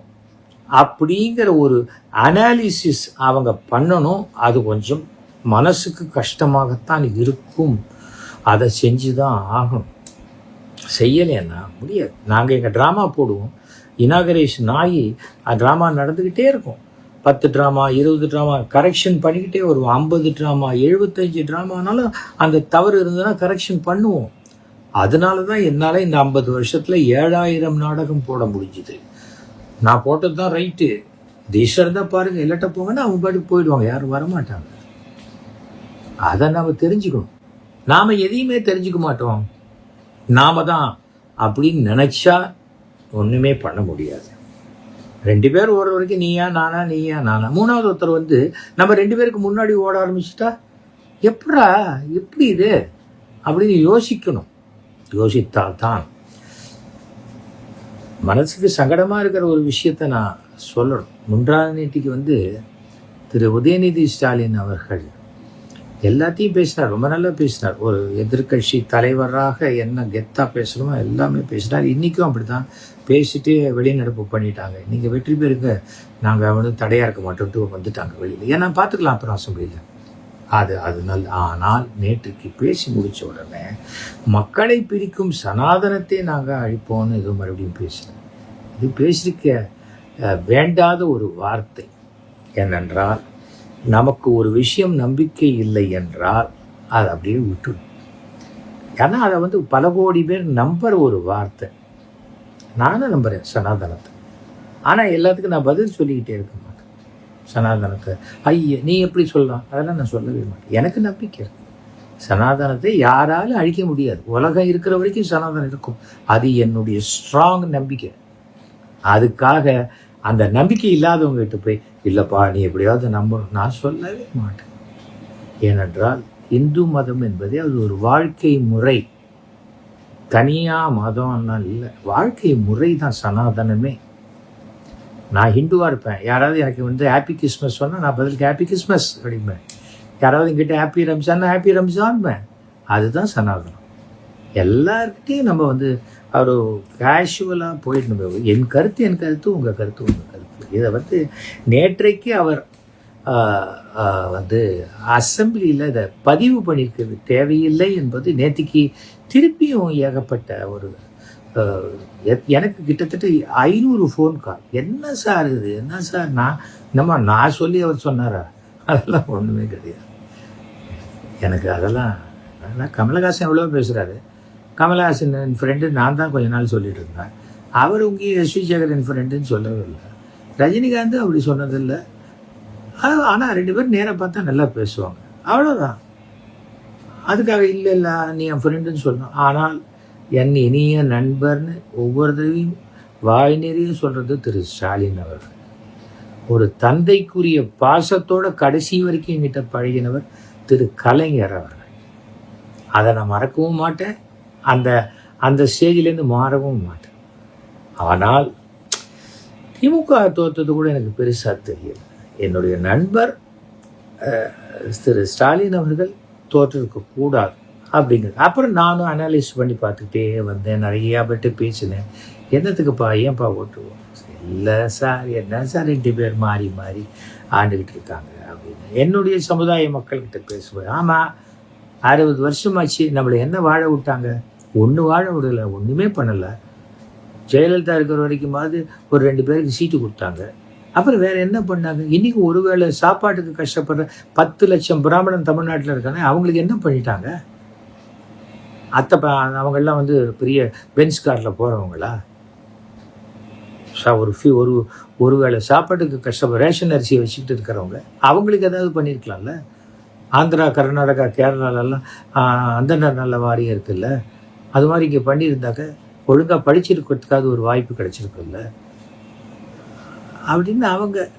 அப்படிங்கிற ஒரு அனாலிசிஸ் அவங்க பண்ணணும். அது கொஞ்சம் மனசுக்கு கஷ்டமாகத்தான் இருக்கும். அதை செஞ்சு தான் ஆகணும். செய்யலைன்னா முடியாது. நாங்கள் எங்கள் ட்ராமா போடுவோம், இனாகரேஷன் ஆகி ட்ராமா நடந்துக்கிட்டே இருக்கும். 10 ட்ராமா 20 ட்ராமா கரெக்ஷன் பண்ணிக்கிட்டே வருவோம். 50 ட்ராமா 75 ட்ராமானாலும் அந்த தவறு இருந்ததுன்னா கரெக்ஷன் பண்ணுவோம். அதனால தான் என்னால் இந்த 50 வருஷத்தில் 7000 நாடகம் போட முடிஞ்சுது. நான் போட்டது தான் ரைட்டு, தீஷர் தான் பாருங்கள், இல்லாட்ட போங்கன்னா அவங்க பாட்டுக்கு போயிடுவாங்க, யாரும் வரமாட்டாங்க. அதை நாம் தெரிஞ்சுக்கணும். நாம் எதையுமே தெரிஞ்சுக்க மாட்டோம். நாம தான் அப்படின்னு நினச்சா ஒன்றுமே பண்ண முடியாது. 2 பேர் ஓடுற வரைக்கும் நீயா நானா நீயா நானா, 3வது ஒருத்தர் நம்ம 2 பேருக்கு முன்னாடி ஓட ஆரம்பிச்சிட்டா எப்படி இது அப்படின்னு யோசிக்கணும். யோசித்தால்தான். மனசுக்கு சங்கடமாக இருக்கிற ஒரு விஷயத்தை நான் சொல்லணும். முன்றாநேட்டிக்கு திரு உதயநிதி ஸ்டாலின் அவர்கள் எல்லாத்தையும் பேசினார், ரொம்ப நல்லா பேசினார். ஒரு எதிர்கட்சி தலைவராக என்ன கெத்தாக பேசணுமோ எல்லாமே பேசினார். இன்றைக்கும் அப்படி தான் பேசிட்டு வெளிநடப்பு பண்ணிட்டாங்க. நீங்கள் வெற்றி பெறுங்க, நாங்கள் தடையாக இருக்க மாட்டோம்ட்டு வந்துட்டாங்க வெளியில். ஏன்னா பார்த்துக்கலாம் அப்புறம் அசம்பிளியில். அது நல்ல. ஆனால் நேற்றுக்கு பேசி முடித்த உடனே மக்களை பிரிக்கும் சனாதனத்தை நாங்கள் அழிப்போம்னு இது மறுபடியும் பேசினோம். இது பேசியிருக்க வேண்டாத ஒரு வார்த்தை. ஏனென்றால் நமக்கு ஒரு விஷயம் நம்பிக்கை இல்லை என்றால் அதை அப்படியே விட்டுடும். ஏன்னா அதை பல கோடி பேர் நம்புகிற ஒரு வார்த்தை. நானும் நம்புகிறேன் சனாதனத்தை. ஆனால் எல்லாத்துக்கும் நான் பதில் சொல்லிக்கிட்டே இருக்க மாட்டேன். சனாதனத்தை நீ எப்படி சொல்லலாம், அதெல்லாம் நான் சொல்லவே மாட்டேன். எனக்கு நம்பிக்கை இருக்கு. சனாதனத்தை யாராலும் அழிக்க முடியாது. உலகம் இருக்கிற வரைக்கும் சனாதனம் இருக்கும். அது என்னுடைய ஸ்ட்ராங் நம்பிக்கை. அதுக்காக அந்த நம்பிக்கை இல்லாதவங்ககிட்ட போய் இல்லைப்பா நீ எப்படியாவது நம்பணும் நான் சொல்லவே மாட்டேன். ஏனென்றால் இந்து மதம் என்பதே அது ஒரு வாழ்க்கை முறை, தனியாக மதம்லாம் இல்லை, வாழ்க்கை முறை தான் சனாதனமே. நான் ஹிந்துவாக இருப்பேன், யாராவது எனக்கு ஹாப்பி கிறிஸ்மஸ் சொன்னால் நான் பதிலுக்கு ஹாப்பி கிறிஸ்மஸ் அப்படிம்பேன். யாராவது என்கிட்ட ஹாப்பி ரம்ஜான்னா ஹாப்பி ரம்ஜான்பேன். அதுதான் சனாதனம். எல்லாருக்கிட்டையும் நம்ம அவர் கேஷுவலாக போயிட்டு நம்ம என் கருத்து உங்கள் கருத்து உங்கள் கருத்து. இதை நேற்றைக்கு அவர் அசம்பிளியில் இதை பதிவு பண்ணியிருக்கிறது தேவையில்லை என்பது நேற்றுக்கு திருப்பியும் ஏகப்பட்ட ஒரு எனக்கு கிட்டத்தட்ட 500 ஃபோன் கால். என்ன சார் இது, என்ன சார், நான் சொல்லி அவர் சொன்னாரா? அதெல்லாம் ஒன்றுமே கிடையாது. எனக்கு அதெல்லாம் கமலஹாசன் எவ்வளோ பேசுகிறாரு. கமலஹாசன் என் ஃப்ரெண்டு நான் தான் கொஞ்ச நாள் சொல்லிட்டு இருந்தேன். அவர் உங்கள் எஸ் வி சேகர் என் ஃப்ரெண்டுன்னு சொல்லவே இல்லை. ரஜினிகாந்த் அப்படி சொன்னதில்லை. ஆனால் 2 பேரும் நேராக பார்த்தா நல்லா பேசுவாங்க, அவ்வளோதான். அதுக்காக இல்லை நீ என் ஃப்ரெண்டுன்னு சொல்லணும். ஆனால் என் இனிய நண்பர்னு ஒவ்வொரு தடவையும் வாய் நிறைய சொல்கிறது திரு ஸ்டாலின் அவர்கள். ஒரு தந்தைக்குரிய பாசத்தோட கடைசி வரைக்கும் என்கிட்ட பழகினவர் திரு கலைஞர் அவர்கள். அதை நான் மறக்கவும் மாட்டேன், அந்த ஸ்டேஜிலேருந்து மாறவும் மாட்டேன். ஆனால் திமுக தோற்றது கூட எனக்கு பெருசாக தெரியல. என்னுடைய நண்பர் திரு ஸ்டாலின் அவர்கள் தோற்றிருக்க கூடாது அப்படிங்கிறது. அப்புறம் நானும் அனலைஸ் பண்ணி பார்த்துக்கிட்டே வந்தேன், நிறையா பேர்ட்டு பேசினேன். என்னத்துக்குப்பா, ஏன்ப்பா ஓட்டுவோம்? இல்லை சார், என்ன சார் 2 பேர் மாறி மாறி ஆண்டுக்கிட்டு இருக்காங்க அப்படின்னு என்னுடைய சமுதாய மக்கள்கிட்ட பேசுவேன். ஆமாம், 60 வருஷமாச்சு, நம்மளை என்ன வாழ விட்டாங்க? ஒன்று வாழ விடலை, ஒன்றுமே பண்ணலை. ஜெயலலிதா இருக்கிற வரைக்குமாவது ஒரு 2 பேருக்கு சீட்டு கொடுத்தாங்க. அப்புறம் வேறு என்ன பண்ணாங்க? இன்றைக்கி ஒருவேளை சாப்பாட்டுக்கு கஷ்டப்படுற 10 லட்சம் பிராமணன் தமிழ்நாட்டில் இருக்காங்க, அவங்களுக்கு என்ன பண்ணிட்டாங்க? அவங்கெல்லாம் பெரிய பென்ஸ் காரில் போகிறவங்களா? ஒரு வேளை சாப்பாட்டுக்கு கஷ்டப்பட ரேஷன் அரிசியை வச்சுக்கிட்டு இருக்கிறவங்க, அவங்களுக்கு ஏதாவது பண்ணியிருக்கலாம்ல. ஆந்திரா, கர்நாடகா, கேரளாலெல்லாம் அந்த நல்ல வாரியம் இருக்குல்ல, அது மாதிரி இங்கே பண்ணியிருந்தாக்க ஒழுங்காக படிச்சிருக்கிறதுக்காவது ஒரு வாய்ப்பு கிடச்சிருக்குல்ல அப்படின்னு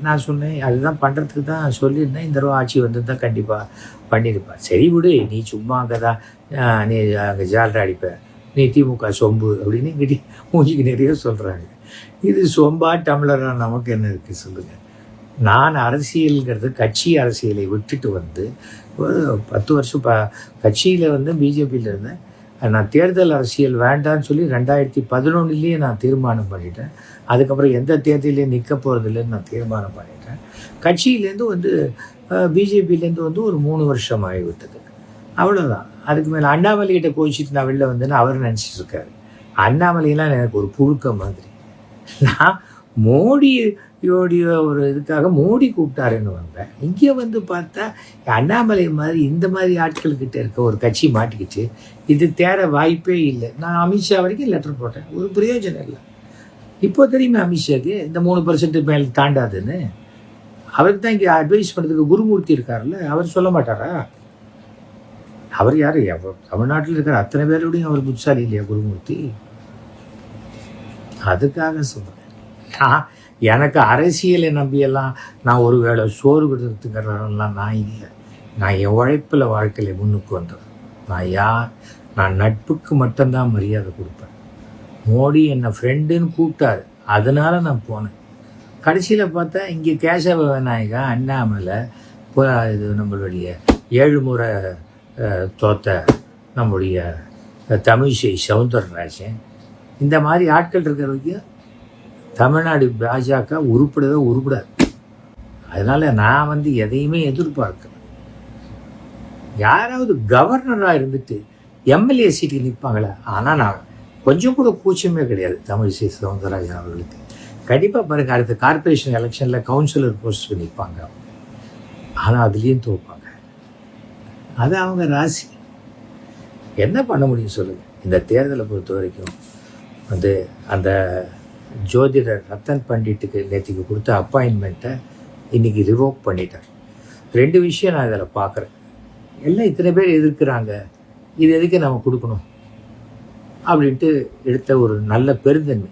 நான் சொன்னேன். அதுதான் பண்ணுறதுக்கு தான் சொல்லியிருந்தேன். இந்த தடவை ஆட்சி தான் கண்டிப்பாக பண்ணியிருப்பேன். சரி விடு, நீ சும்மா அங்கே தான் நீ அங்கே ஜாலரை அடிப்ப, நீ திமுக சொம்பு அப்படின்னு இங்கிட்டி மூஞ்சிக்கு நிறைய சொல்கிறாங்க. இது சொம்பா டம்ளராக நமக்கு என்ன இருக்குது சொல்லுங்கள். நான் அரசியலுங்கிறது கட்சி அரசியலை விட்டுட்டு ஒரு 10 வருஷம் கட்சியில் பிஜேபியில் இருந்தேன். நான் தேர்தல் அரசியல் வேண்டான்னு சொல்லி 2011 நான் தீர்மானம் பண்ணிட்டேன். அதுக்கப்புறம் எந்த தேர்தலையும் நிற்க போகிறதில்லைன்னு நான் தீர்மானம் பண்ணிட்டேன். கட்சியிலேருந்து பிஜேபியிலேருந்து ஒரு 3 வருஷம் ஆகிவிட்டது, அவ்வளோதான். அதுக்கு மேலே அண்ணாமலைகிட்ட கோச்சிட்டு நான் வெளில வந்தேன்னு அவர் நினச்சிட்டு இருக்காரு. அண்ணாமலையெல்லாம் எனக்கு ஒரு புழுக்க மாதிரி. நான் மோடியோடைய ஒரு இதுக்காக மோடி கூப்பிட்டாருன்னு வந்தேன். இங்கே பார்த்தா அண்ணாமலை மாதிரி இந்த மாதிரி ஆட்கள்கிட்ட இருக்க ஒரு கட்சி மாட்டிக்கிச்சு. இது தேர வாய்ப்பே இல்லை. நான் அமித்ஷா வரைக்கும் லெட்டர் போட்டேன், ஒரு பிரயோஜனம் இல்லை. இப்போ தெரியுமா அமித்ஷாக்கு இந்த 3% மேலே தாண்டாதுன்னு? அவருக்கு தான் இங்கே அட்வைஸ் பண்ணுறதுக்கு குருமூர்த்தி இருக்கார்ல, அவர் சொல்ல மாட்டாரா? அவர் யார்? தமிழ்நாட்டில் இருக்கிற அத்தனை பேரோடையும் அவர் புத்திசாலி இல்லையா குருமூர்த்தி? அதுக்காக சொல்கிறேன். எனக்கு அரசியலை நம்பியெல்லாம் நான் ஒரு வேளை சோறு கொடுத்துக்கிறலாம் நான் இல்லை. நான் என் உழைப்பில் வாழ்க்கையில் முன்னுக்கு வந்தேன். நான் நட்புக்கு மட்டும்தான் மரியாதை கொடுப்பேன். மோடி என்னை ஃப்ரெண்டுன்னு கூப்பிட்டாரு, அதனால நான் போனேன். கடைசியில் பார்த்தா இங்கே கேசவ விநாயகா, அண்ணாமலை, இது நம்மளுடைய 7 முறை தோத்த நம்முடைய தமிழிசை சவுந்தரராஜன், இந்த மாதிரி ஆட்கள் இருக்கிற வரைக்கும் தமிழ்நாடு பாஜக உருப்படாது. அதனால் நான் எதையுமே எதிர்பார்க்கல. யாராவது கவர்னராக இருந்துட்டு எம்எல்ஏ சீட்டுக்கு நிற்பாங்களே, ஆனால் நான் கொஞ்சம் கூட கூச்சமே கிடையாது தமிழிசை சவுந்தரராஜன் அவர்களுக்கு. கண்டிப்பாக பாருங்கள், அடுத்த கார்பரேஷன் எலெக்ஷனில் கவுன்சிலர் போஸ்ட்டுக்கு நிற்பாங்க. ஆனால் அதுலேயும் தோப்பாங்க. அது அவங்க ராசி. என்ன பண்ண முடியும் சொல்லுங்கள்? இந்த தேர்தலை பொறுத்த வரைக்கும் அந்த ஜோதிடர் ரத்தன் பண்டிட்டுக்கு நேற்றுக்கு கொடுத்த அப்பாயின்மெண்ட்டை இன்றைக்கி ரிவோக் பண்ணிட்டார். 2 விஷயம் நான் இதில் பார்க்குறேன். எல்லாம் இத்தனை பேர் எதிர்க்கிறாங்க, இது எதுக்கு நம்ம கொடுக்கணும் அப்படின்ட்டு எடுத்த ஒரு நல்ல பெருந்தன்மை.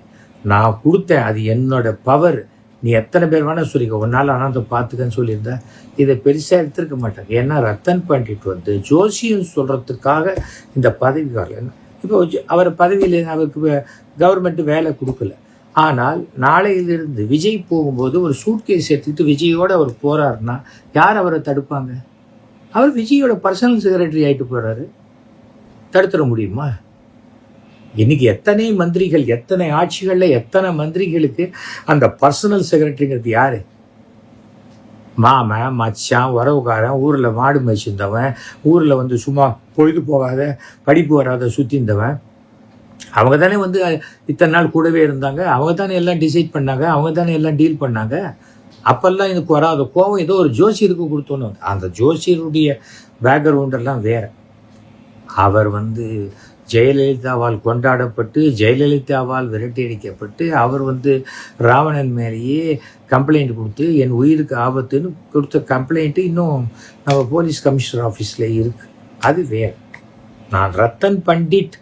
நான் கொடுத்தேன், அது என்னோட பவர். நீ எத்தனை பேர் வேணால் சொல்லிக்க, ஒரு நாள் ஆனால் அதை பார்த்துக்கன்னு சொல்லியிருந்தா இதை பெருசாக எடுத்துருக்க மாட்டாங்க. ஏன்னா ரத்தன் பண்டிட் ஜோசியம் சொல்கிறதுக்காக இந்த பதவி வரல. இப்போ அவர் பதவியில் அவருக்கு கவர்மெண்ட்டு வேலை கொடுக்கல. ஆனால் நாளையிலிருந்து விஜய் போகும்போது ஒரு சூட்கேஸ் எடுத்துக்கிட்டு விஜயோடு அவர் போகிறாருன்னா யார் அவரை தடுப்பாங்க? அவர் விஜயோட பர்சனல் செக்ரட்டரி ஆகிட்டு போகிறாரு, தடுத்துட முடியுமா? இன்றைக்கி எத்தனை மந்திரிகள், எத்தனை ஆட்சிகளில் எத்தனை மந்திரிகளுக்கு அந்த பர்சனல் செக்ரட்டரிங்கிறது யார்? மாமன், மச்சான், உறவுக்காரன், ஊரில் மாடு மேய்ச்சிருந்தவன், ஊரில் சும்மா பொழுது போகாத படிப்பு வராத சுற்றிருந்தவன், அவங்க தானே வந்து இத்தனை நாள் கூடவே இருந்தாங்க, அவங்க தானே எல்லாம் டிசைட் பண்ணாங்க, அவங்க தானே எல்லாம் டீல் பண்ணாங்க. அப்பெல்லாம் எனக்கு வராத கோபம் ஏதோ ஒரு ஜோசியருக்கு கொடுத்தோன்னு. அந்த ஜோசியருடைய பேக்ரவுண்டெல்லாம் வேற. அவர் வந்து ஜெயலலிதாவால் கொண்டாடப்பட்டு ஜெயலலிதாவால் விரட்டி அடிக்கப்பட்டு அவர் வந்து ராவணன் மேலேயே கம்ப்ளைண்ட் கொடுத்து என் உயிருக்கு ஆபத்துன்னு கொடுத்த கம்ப்ளைண்ட்டு இன்னும் நம்ம போலீஸ் கமிஷனர் ஆஃபீஸில் இருக்குது. அது வேறு. நான் ரத்தன் பண்டிட்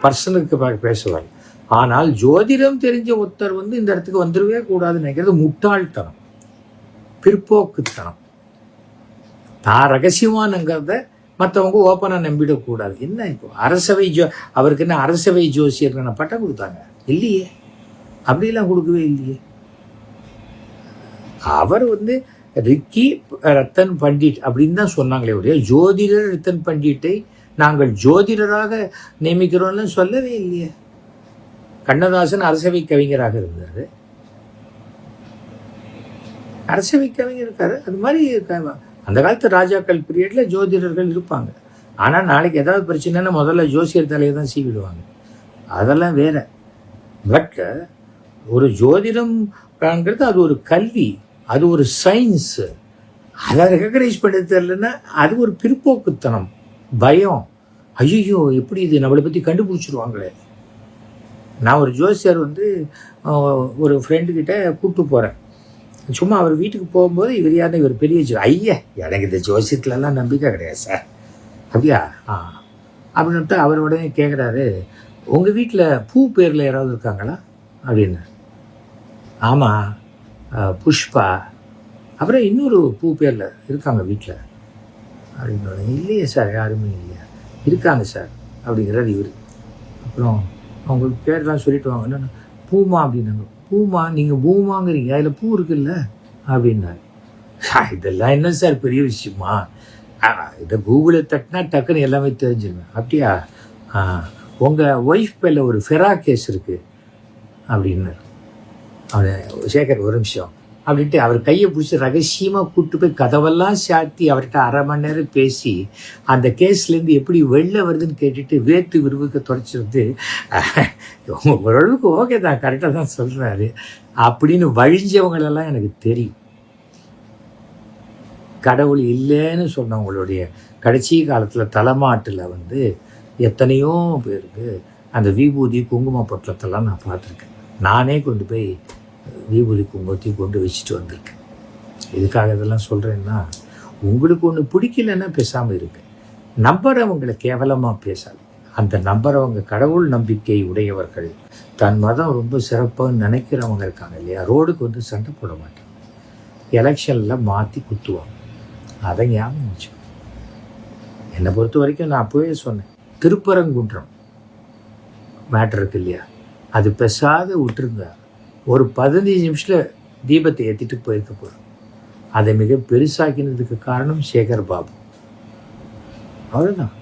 பர்சனுக்கு பேசுவார். ஆனால் ஜோதிடம் தெரிஞ்ச ஒருத்தர் வந்து இந்த இடத்துக்கு வந்துடவே கூடாதுன்னு நினைக்கிறது முட்டாள்தனம், பிற்போக்குத்தனம். நான் ரகசியமானங்கிறத மற்றவங்க ஓப்பனாக நம்பிடக்கூடாது. என்ன இப்போ அரசவை அவருக்கு என்ன அரசவை ஜோசியர்னு பட்டம் கொடுத்தாங்க? இல்லையே, அப்படிலாம் கொடுக்கவே இல்லையே. அவர் வந்து ரிக்கி ரத்தன் பண்டிட் அப்படின்னு தான் சொன்னாங்களே ஒழிய ஜோதிடர் ரத்தன் பண்டிட்டை நாங்கள் ஜோதிடராக நியமிக்கிறோம்னு சொல்லவே இல்லையே. கண்ணதாசன் அரசவை கவிஞராக இருந்தார், அரசவை கவிஞர் இருக்காரு. அது மாதிரி அந்த காலத்து ராஜாக்கள் பீரியடில் ஜோதிடர்கள் இருப்பாங்க. ஆனால் நாளைக்கு ஏதாவது பிரச்சனைன்னா முதல்ல ஜோசியர் தலையை தான் சீவிடுவாங்க. அதெல்லாம் வேற. பட் ஒரு ஜோதிடம்ங்கிறது அது ஒரு கல்வி, அது ஒரு சயின்ஸு. அதை ரெகக்னைஸ் பண்ண தெரியலன்னா அது ஒரு பிற்போக்குத்தனம், பயம். ஐயோ எப்படி இது நம்மளை பற்றி கண்டுபிடிச்சிருவாங்களே. நான் ஒரு ஜோசியர் வந்து ஒரு ஃப்ரெண்டுக்கிட்ட கூப்பிட்டு போகிறேன். சும்மா அவர் வீட்டுக்கு போகும்போது இவர் யாருன்னா இவர் பெரிய ஐயா எனக்கு இந்த ஜோசியத்துலலாம் நம்பிக்கை கிடையாது சார். அப்படியா? அப்படின்ட்டு அவர் உடனே கேட்குறாரு, உங்கள் வீட்டில் பூ பேரில் யாராவது இருக்காங்களா அப்படின்னு. ஆமாம், புஷ்பா. அப்புறம் இன்னொரு பூ பேரில் இருக்காங்க வீட்டில் அப்படின்னு. இல்லையே சார், யாருமே இல்லையா? இருக்காங்க சார் அப்படிங்கிறார் இவர். அப்புறம் அவங்க பேர்லாம் சொல்லிட்டு வாங்க. என்னென்ன பூமா அப்படின்னாங்க. பூமா? நீங்கள் பூமாங்கிறீங்க, அதில் பூ இருக்குல்ல அப்படின்னாரு. இதெல்லாம் என்ன சார் பெரிய விஷயமா? இதை கூகுளில் தட்டினா டக்குன்னு எல்லாமே தெரிஞ்சிருவேன். அப்படியா? உங்கள் ஒய்ஃப் பேரில் ஒரு ஃபெரா கேஸ் இருக்குது அப்படின்னாரு. அவனை சேகர் ஒரு நிமிஷம் அப்படின்ட்டு அவர் கையை பிடிச்சி ரகசியமாக கூப்பிட்டு போய் கதவெல்லாம் சாத்தி அவர்கிட்ட அரை மணி நேரம் பேசி அந்த கேஸ்லேருந்து எப்படி வெளில வருதுன்னு கேட்டுட்டு வேத்து விரும்புக்க தொடச்சிருந்து ஓரளவுக்கு ஓகே தான், கரெக்டாக தான் சொல்கிறாரு அப்படின்னு வழிஞ்சவங்களெல்லாம் எனக்கு தெரியும். கடவுள் இல்லைன்னு சொன்னவங்களுடைய கடைசி காலத்தில் தலைமாட்டில் வந்து எத்தனையோ பேருக்கு அந்த விபூதி குங்கும பொட்டலத்தெல்லாம் நான் பார்த்துருக்கேன். நானே கொண்டு போய் விபூதி குங்குமத்தையும் கொண்டு வச்சுட்டு வந்திருக்கேன். இதுக்காக இதெல்லாம் சொல்கிறேன்னா, உங்களுக்கு ஒன்று பிடிக்கலன்னா பேசாமல் இருக்கு. நம்புறவங்களை கேவலமாக பேசாது. அந்த நம்புறவங்க கடவுள் நம்பிக்கை உடையவர்கள், தன் மதம் ரொம்ப சிறப்பாக நினைக்கிறவங்க இருக்காங்க இல்லையா, ரோடுக்கு வந்து சண்டை போட மாட்டாங்க, எலெக்ஷனில் மாற்றி குத்துவாங்க. அதை ஞாபகம் வச்சு. என்னை பொறுத்த வரைக்கும் நான் அப்போவே சொன்னேன், திருப்பரங்குன்றம் மேட்ரு இருக்கு இல்லையா, அது பெசாத விட்டுருங்க. ஒரு 15 நிமிஷத்தில் தீபத்தை ஏற்றிட்டு போயிருக்க போகிறோம். அதை மிக பெருசாக்கினதுக்கு காரணம் சேகர் பாபு. அவ்வளோதான்.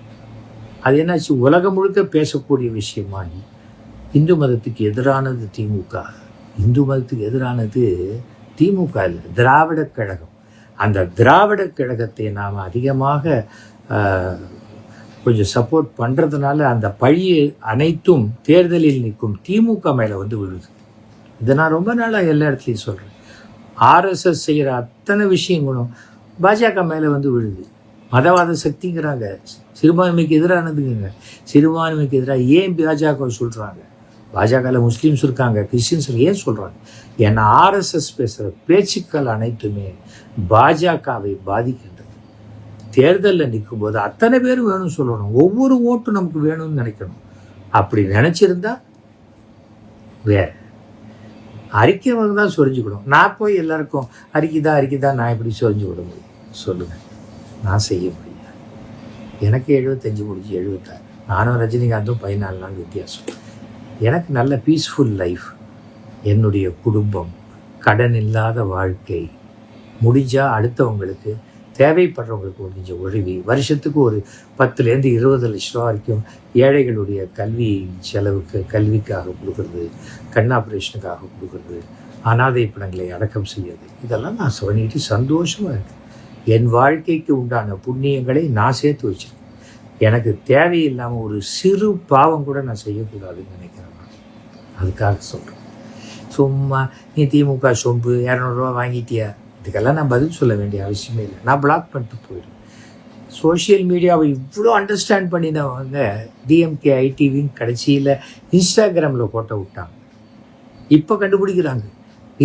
அது என்னாச்சு, உலகம் முழுக்க பேசக்கூடிய விஷயமாகி இந்து மதத்துக்கு எதிரானது திமுக. இந்து மதத்துக்கு எதிரானது திமுக இல்லை, திராவிட கழகம். அந்த திராவிட கழகத்தை நாம் அதிகமாக கொஞ்சம் சப்போர்ட் பண்ணுறதுனால அந்த பழியை அனைத்தும் தேர்தலில் நிற்கும் திமுக மேலே வந்து விழுது. இதை நான் ரொம்ப நாளாக எல்லா இடத்துலையும் சொல்கிறேன். ஆர்எஸ்எஸ் செய்கிற அத்தனை விஷயங்களும் பாஜக மேலே வந்து விழுது. மதவாத சக்திங்கிறாங்க, சிறுபான்மைக்கு எதிரானதுங்க. சிறுபான்மைக்கு எதிராக ஏன் பாஜக சொல்கிறாங்க? பாஜகவில் முஸ்லீம்ஸ் இருக்காங்க, கிறிஸ்டின்ஸ் ஏன் சொல்கிறாங்க? ஏன்னா ஆர்எஸ்எஸ் பேசுகிற பேச்சுக்கள் அனைத்துமே பாஜகவை பாதிக்கின்றது. தேர்தலில் நிற்கும் போது அத்தனை பேரும் வேணும்னு சொல்லணும், ஒவ்வொரு ஓட்டும் நமக்கு வேணும்னு நினைக்கணும். அப்படி நினச்சிருந்தா வேற அறிக்கை தான் சொரிஞ்சுக்கணும். நான் போய் எல்லாருக்கும் அறிக்கைதான் நான் எப்படி சொரிஞ்சு விட முடியும் சொல்லுங்கள்? நான் செய்ய முடியாது. எனக்கு 75 முடிஞ்சு 76. நானும் ரஜினிகாந்தும் 14 நாள் வித்தியாசம். எனக்கு நல்ல பீஸ்ஃபுல் லைஃப், என்னுடைய குடும்பம், கடன் இல்லாத வாழ்க்கை, முடிஞ்சால் அடுத்தவங்களுக்கு தேவைப்படுறவங்களுக்கு முடிஞ்ச உதவி, வருஷத்துக்கு ஒரு 10லேருந்து 20 லட்ச ரூபா வரைக்கும் ஏழைகளுடைய கல்வி செலவுக்கு, கல்விக்காக கொடுக்குறது, கண் ஆப்ரேஷனுக்காக கொடுக்குறது, அனாதை பணங்களை அடக்கம் செய்யறது, இதெல்லாம் நான் பண்ணிட்டு சந்தோஷமாக இருக்கேன். என் வாழ்க்கைக்கு உண்டான புண்ணியங்களை நான் சேர்த்து வச்சிருக்கேன். எனக்கு தேவையில்லாமல் ஒரு சிறு பாவம் கூட நான் செய்யக்கூடாதுன்னு நினைக்கிறேன். அதுக்காக சொல்கிறேன். சும்மா நீ திமுக சொம்பு 200 வாங்கிட்டியா, இதுக்கெல்லாம் நான் பதில் சொல்ல வேண்டிய அவசியமே இல்லை. நான் பிளாக் பண்ணிட்டு போயிடுவேன். சோஷியல் மீடியாவை இவ்வளோ அண்டர்ஸ்டாண்ட் பண்ணினவங்க டிஎம்கே ஐடிவின்னு கடைசியில் இன்ஸ்டாகிராமில் போட்டோ விட்டாங்க. இப்போ கண்டுபிடிக்கிறாங்க,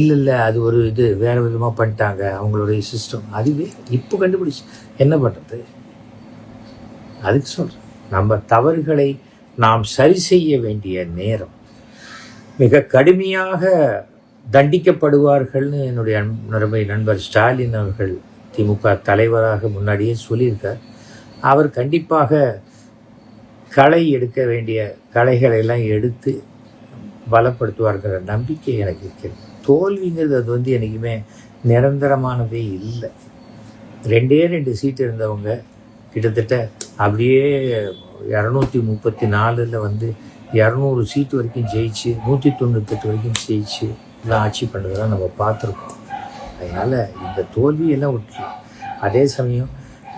இல்லை அது ஒரு இது வேறு விதமாக பண்ணிட்டாங்க அவங்களுடைய சிஸ்டம். அதுவே இப்போ கண்டுபிடிச்சி என்ன பண்ணுறது? அதுக்கு சொல்கிறேன், நம்ம தவறுகளை நாம் சரி செய்ய வேண்டிய நேரம். மிக கடுமையாக தண்டிக்கப்படுவார்கள்னு என்னுடைய நண்பை நண்பர் ஸ்டாலின் அவர்கள் திமுக தலைவராக முன்னாடியே சொல்லியிருக்கார். அவர் கண்டிப்பாக களை எடுக்க வேண்டிய களைகளை எல்லாம் எடுத்து பலப்படுத்துவார்கள் நம்பிக்கை எனக்கு இருக்கிறது. தோல்விங்கிறது அது என்றைக்குமே நிரந்தரமானதே இல்லை. 2 சீட்டு இருந்தவங்க கிட்டத்தட்ட அப்படியே 234 200 சீட்டு வரைக்கும் ஜெயிச்சு 198 வரைக்கும் ஜெயிச்சு எல்லாம் ஆட்சி பண்ணுறதெல்லாம் நம்ம பார்த்துருக்கோம். அதனால் இந்த தோல்வியெல்லாம் விட்டு, அதே சமயம்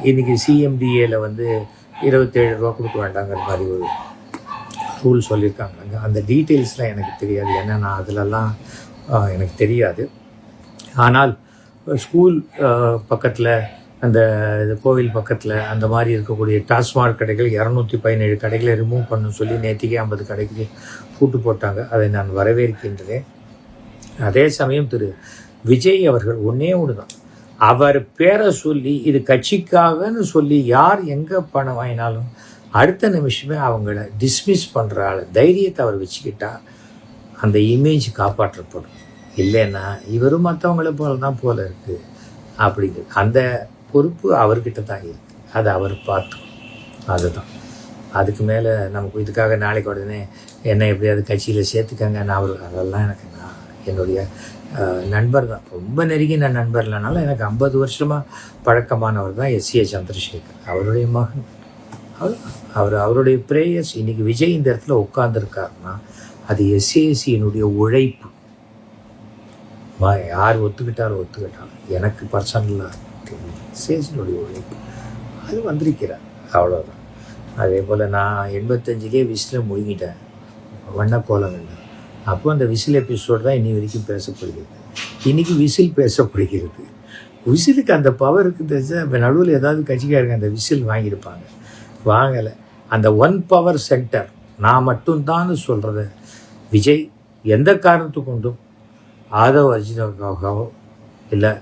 இன்றைக்கி சிஎம்டிஏல 27 ரூபா கொடுக்க வேண்டாங்கிற மாதிரி ஒரு ரூல் சொல்லியிருக்காங்க. அந்த டீட்டெயில்ஸ்லாம் எனக்கு தெரியாது, ஏன்னா நான் அதிலெல்லாம் எனக்கு தெரியாது. ஆனால் ஸ்கூல் பக்கத்தில், அந்த கோவில் பக்கத்தில் அந்த மாதிரி இருக்கக்கூடிய டாஸ்மாக் கடைகள் 217 கடைகளை ரிமூவ் பண்ணணும்னு சொல்லி நேற்றுக்கே 50 கடைக்கு பூட்டு போட்டாங்க. அதை நான் வரவேற்கின்றேன். அதே சமயம் திரு விஜய் அவர்கள் ஒன்று தான், அவர் பேரை சொல்லி இது கட்சிக்காகன்னு சொல்லி யார் எங்கே பணம் வாங்கினாலும் அடுத்த நிமிஷமே அவங்கள டிஸ்மிஸ் பண்ணுற ஆள் தைரியத்தை அவர் வச்சுக்கிட்டா அந்த இமேஜ் காப்பாற்றப்படும். இல்லைன்னா இவரும் மற்றவங்கள போல தான் போல இருக்குது அப்படிங்கிறது. அந்த பொறுப்பு அவர்கிட்ட தான் இருக்குது. அதை அவர் பார்த்தும். அதுதான். அதுக்கு மேலே நமக்கு இதுக்காக நாளைக்கு உடனே என்ன எப்படியாவது கட்சியில் சேர்த்துக்கங்க, நான் அதெல்லாம் எனக்கு என்னுடைய நண்பர் தான், ரொம்ப நெருங்கின நண்பர் இல்லைனாலும் எனக்கு 50 வருஷமாக பழக்கமானவர் தான் எஸ்ஏ சந்திரசேகர். அவருடைய மகன். அவருடைய பிரேயர்ஸ். இன்றைக்கி விஜய் இந்த இடத்துல உட்கார்ந்துருக்காருன்னா அது எஸ்ஏசியினுடைய உழைப்பு. யார் ஒத்துக்கிட்டாலும் எனக்கு பர்சனலாக தெரியும், எஸ்ஏசியினுடைய உழைப்பு. அது வந்திருக்கிறார், அவ்வளோதான். அதே போல் நான் 85 விசில் முழுங்கிட்டேன், வண்ணக்கோலங்கள். அப்போ அந்த விசில் எபிசோடு தான் இன்னி வரைக்கும் பேசப்படுகிறது. இன்றைக்கி விசில் பேசப்படுகிறது. விசிலுக்கு அந்த பவர் இருக்குது. நடுவில் ஏதாவது கட்சிக்காரங்க அந்த விசில் வாங்கியிருப்பாங்க, வாங்கலை. அந்த ஒன் பவர் சென்டர் நான் மட்டும்தான் சொல்கிறத விஜய் எந்த காரணத்து கொண்டும் ஆதவ் அர்ஜுனாவுக்காகவோ இல்லை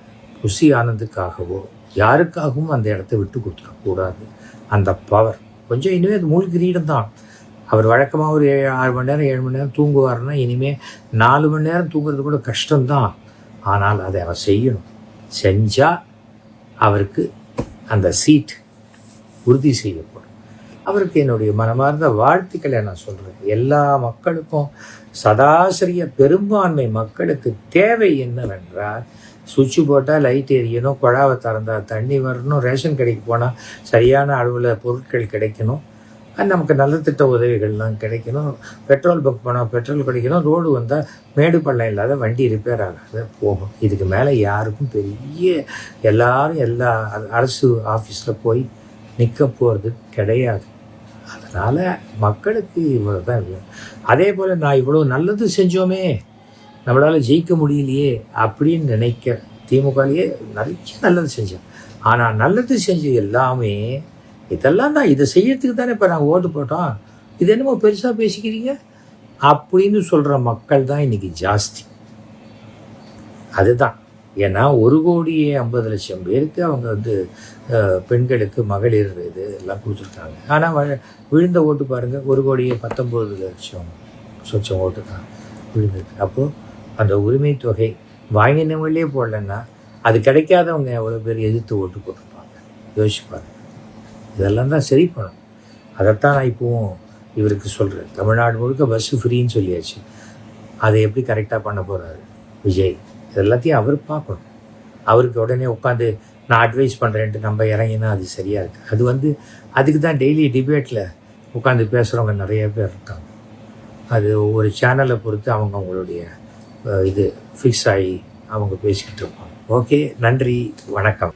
குஷி ஆனந்துக்காகவோ யாருக்காகவும் அந்த இடத்த விட்டு கொடுத்துடக்கூடாது. அந்த பவர் கொஞ்சம் இனிமேல் அது மூழ்கி கிரீடம் தான். அவர் வழக்கமாக ஒரு 6 மணி நேரம் 7 மணி நேரம் தூங்குவார்னா இனிமேல் 4 மணி நேரம் தூங்குறது கூட கஷ்டம்தான். ஆனால் அதை அவர் செய்யணும். செஞ்சால் அவருக்கு அந்த சீட் உறுதி செய்யப்படும். அவருக்கு என்னுடைய மனமார்ந்த வாழ்த்துக்களை நான் சொல்கிறேன். எல்லா மக்களுக்கும், சராசரிய பெரும்பான்மை மக்களுக்கு தேவை என்னவென்றால், சுவிட்சு போட்டால் லைட் எரியணும், குழாவை திறந்தால் தண்ணி வரணும், ரேஷன் கடைக்கு போனால் சரியான அளவில் பொருட்கள் கிடைக்கணும், நமக்கு நல்ல திட்ட உதவிகள்லாம் கிடைக்கணும், பெட்ரோல் பங்க் போனால் பெட்ரோல் கிடைக்கணும், ரோடு வந்தால் மேடு பள்ளம் இல்லாத வண்டி ரிப்பேர் ஆகாத போகும். இதுக்கு மேலே யாருக்கும் பெரிய எல்லாரும் எல்லா அரசு ஆஃபீஸில் போய் நிற்க போகிறது கிடையாது. அதனால் மக்களுக்கு இவ்வளோ தான் இல்லை. அதே போல் நான் இவ்வளோ நல்லது செஞ்சோமே, நம்மளால் ஜெயிக்க முடியலையே அப்படின்னு நினைக்க, திமுகலேயே நிறைய நல்லது செஞ்சேன். ஆனால் நல்லது செஞ்ச எல்லாமே இதெல்லாம் தான், இதை செய்யறதுக்கு தானே இப்போ நாங்கள் ஓட்டு போட்டோம், இது என்னமோ பெருசாக பேசிக்கிறீங்க அப்படின்னு சொல்கிற மக்கள் தான் இன்றைக்கி ஜாஸ்தி. அதுதான். ஏன்னா 1,50,00,000 பேருக்கு அவங்க பெண்களுக்கு மகளிர் இது எல்லாம் கொடுத்துருக்காங்க. ஆனால் விழுந்த ஓட்டு பாருங்கள், 1,19,00,000 ஓட்டு தான் விழுந்திருக்கு. அப்போது அந்த உரிமை தொகை வாங்கினவங்களே போடலன்னா அது கிடைக்காதவங்க எவ்வளோ பேர் எதிர்த்து ஓட்டு போட்டிருப்பாங்க, யோசிப்பாங்க. இதெல்லாம் தான் சரி பண்ணணும். அதைத்தான் நான் இப்போவும் இவருக்கு சொல்கிறேன். தமிழ்நாடு முழுக்க பஸ்ஸு ஃப்ரீன்னு சொல்லியாச்சு, அதை எப்படி கரெக்டாக பண்ண போகிறாரு விஜய், இதெல்லாத்தையும் அவர் பார்க்கணும். அவருக்கு உடனே உட்காந்து நான் அட்வைஸ் பண்ணுறேன்ட்டு நம்ம இறங்கினா அது சரியாக இருக்குது. அது அதுக்கு தான் டெய்லி டிபேட்டில் உட்காந்து பேசுகிறவங்க நிறைய பேர் இருக்காங்க. அது ஒவ்வொரு சேனலை பொறுத்து அவங்களுடைய இது ஃபிக்ஸ் ஆகி அவங்க பேசிக்கிட்டு இருப்பாங்க. ஓகே, நன்றி, வணக்கம்.